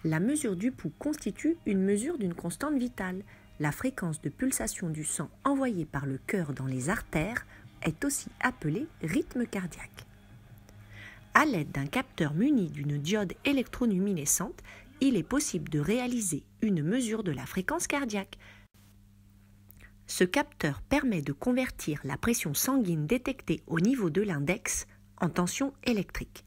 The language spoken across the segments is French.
La mesure du pouls constitue une mesure d'une constante vitale. La fréquence de pulsation du sang envoyé par le cœur dans les artères est aussi appelée rythme cardiaque. À l'aide d'un capteur muni d'une diode électroluminescente, il est possible de réaliser une mesure de la fréquence cardiaque. Ce capteur permet de convertir la pression sanguine détectée au niveau de l'index en tension électrique.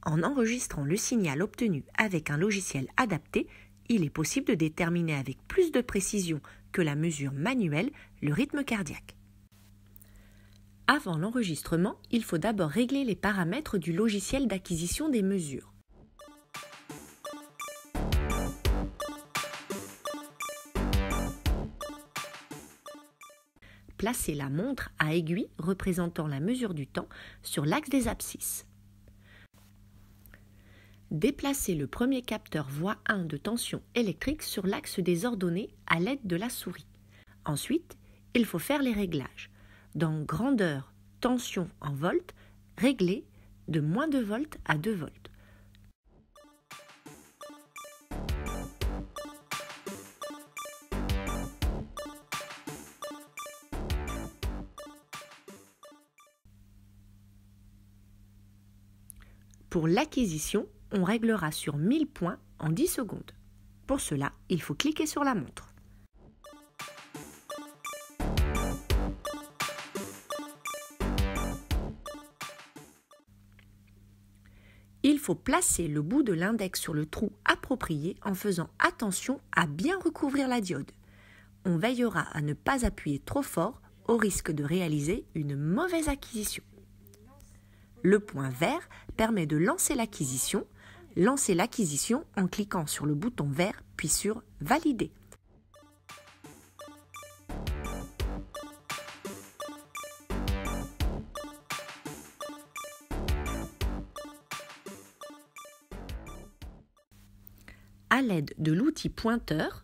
En enregistrant le signal obtenu avec un logiciel adapté, il est possible de déterminer avec plus de précision que la mesure manuelle le rythme cardiaque. Avant l'enregistrement, il faut d'abord régler les paramètres du logiciel d'acquisition des mesures. Placez la montre à aiguille représentant la mesure du temps sur l'axe des abscisses. Déplacez le premier capteur voie 1 de tension électrique sur l'axe des ordonnées à l'aide de la souris. Ensuite, il faut faire les réglages. Dans grandeur, tension en volts, réglez de moins 2 volts à 2 volts. Pour l'acquisition, on réglera sur 1000 points en 10 secondes. Pour cela, il faut cliquer sur la montre. Il faut placer le bout de l'index sur le trou approprié en faisant attention à bien recouvrir la diode. On veillera à ne pas appuyer trop fort au risque de réaliser une mauvaise acquisition. Le point vert permet de lancer l'acquisition. Lancez l'acquisition en cliquant sur le bouton vert puis sur « Valider ». À l'aide de l'outil pointeur,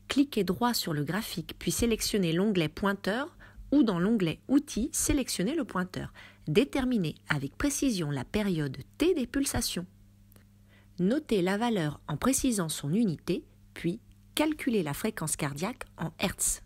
cliquez droit sur le graphique puis sélectionnez l'onglet Pointeur ou dans l'onglet Outils, sélectionnez le pointeur. Déterminez avec précision la période T des pulsations. Notez la valeur en précisant son unité, puis calculez la fréquence cardiaque en Hertz.